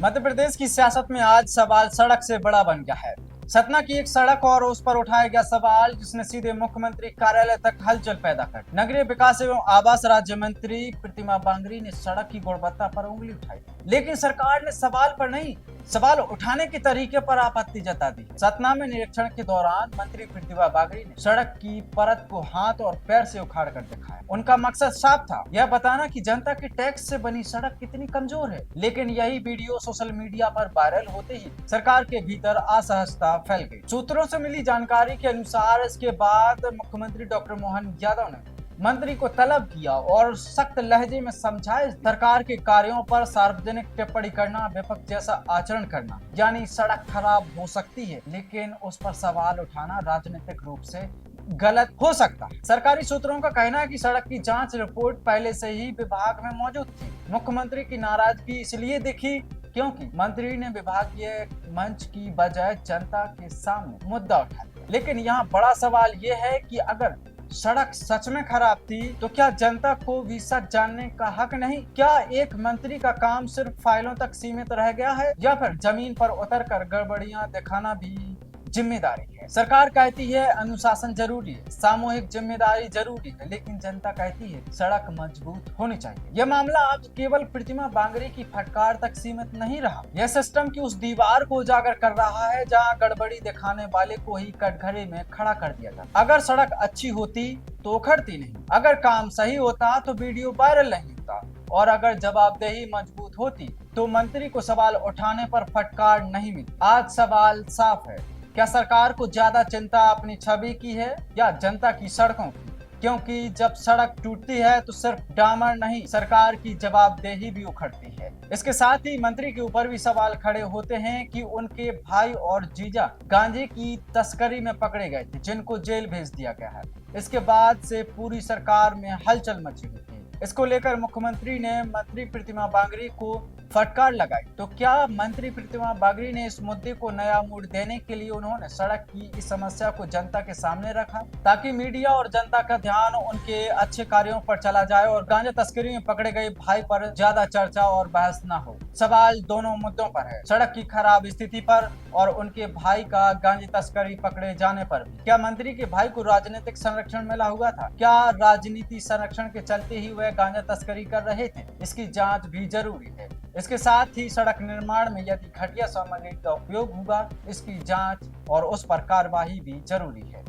मध्य प्रदेश की सियासत में आज सवाल सड़क से बड़ा बन गया है। सतना की एक सड़क और उस पर उठाया गया सवाल जिसने सीधे मुख्यमंत्री कार्यालय तक हलचल पैदा कर दी। नगरीय विकास एवं आवास राज्य मंत्री प्रतिमा बांगरी ने सड़क की गुणवत्ता पर उंगली उठाई, लेकिन सरकार ने सवाल पर नहीं, सवाल उठाने के तरीके पर आपत्ति जता दी। सतना में निरीक्षण के दौरान मंत्री प्रतिमा बांगरी ने सड़क की परत को हाथ और पैर से उखाड़ कर दिखाया। उनका मकसद साफ था, यह बताना कि जनता के टैक्स से बनी सड़क कितनी कमजोर है। लेकिन यही वीडियो सोशल मीडिया पर वायरल होते ही सरकार के भीतर असहजता फैल गई। सूत्रों से मिली जानकारी के अनुसार इसके बाद मुख्यमंत्री डॉक्टर मोहन यादव ने मंत्री को तलब किया और सख्त लहजे में समझाए सरकार के कार्यों पर सार्वजनिक टिप्पणी करना विपक्ष जैसा आचरण करना, यानी सड़क खराब हो सकती है लेकिन उस पर सवाल उठाना राजनीतिक रूप से गलत हो सकता है। सरकारी सूत्रों का कहना है कि सड़क की जांच रिपोर्ट पहले से ही विभाग में मौजूद थी। मुख्यमंत्री की नाराजगी इसलिए दिखी क्योंकि मंत्री ने विभागीय मंच की बजाय जनता के सामने मुद्दा उठाया। लेकिन यहाँ बड़ा सवाल ये है कि अगर सड़क सच में खराब थी तो क्या जनता को भी सच जानने का हक नहीं? क्या एक मंत्री का काम सिर्फ फाइलों तक सीमित रह गया है या फिर जमीन पर उतर कर गड़बड़ियां दिखाना भी जिम्मेदारी है? सरकार कहती है अनुशासन जरूरी है, सामूहिक जिम्मेदारी जरूरी है, लेकिन जनता कहती है सड़क मजबूत होनी चाहिए। यह मामला अब केवल प्रतिमा बांगरी की फटकार तक सीमित नहीं रहा, यह सिस्टम की उस दीवार को उजागर कर रहा है जहां गड़बड़ी दिखाने वाले को ही कटघरे में खड़ा कर दिया जाता। अगर सड़क अच्छी होती तो उखड़ती नहीं, अगर काम सही होता तो वीडियो वायरल नहीं होता, और अगर जवाबदेही मजबूत होती तो मंत्री को सवाल उठाने पर फटकार नहीं मिलती। आज सवाल साफ है, क्या सरकार को ज्यादा चिंता अपनी छवि की है या जनता की सड़कों की? क्योंकि जब सड़क टूटती है तो सिर्फ डामर नहीं, सरकार की जवाबदेही भी उखड़ती है। इसके साथ ही मंत्री के ऊपर भी सवाल खड़े होते हैं कि उनके भाई और जीजा गांजे की तस्करी में पकड़े गए थे, जिनको जेल भेज दिया गया है। इसके बाद से पूरी सरकार में हलचल मची हुई थी। इसको लेकर मुख्यमंत्री ने मंत्री प्रतिमा बांगरी को फटकार लगाई। तो क्या मंत्री प्रतिमा बांगरी ने इस मुद्दे को नया मूड देने के लिए उन्होंने सड़क की इस समस्या को जनता के सामने रखा ताकि मीडिया और जनता का ध्यान उनके अच्छे कार्यों पर चला जाए और गांजा तस्करी में पकड़े गए भाई पर ज्यादा चर्चा और बहस न हो? सवाल दोनों मुद्दों पर है, सड़क की खराब स्थिति पर और उनके भाई का गांजा तस्करी पकड़े जाने पर भी। क्या मंत्री के भाई को राजनीतिक संरक्षण मिला हुआ था? क्या राजनीति संरक्षण के चलते ही वह गांजा तस्करी कर रहे थे? इसकी जांच भी जरूरी है। इसके साथ ही सड़क निर्माण में यदि घटिया सामग्री का उपयोग होगा, इसकी जांच और उस पर कार्रवाई भी जरूरी है।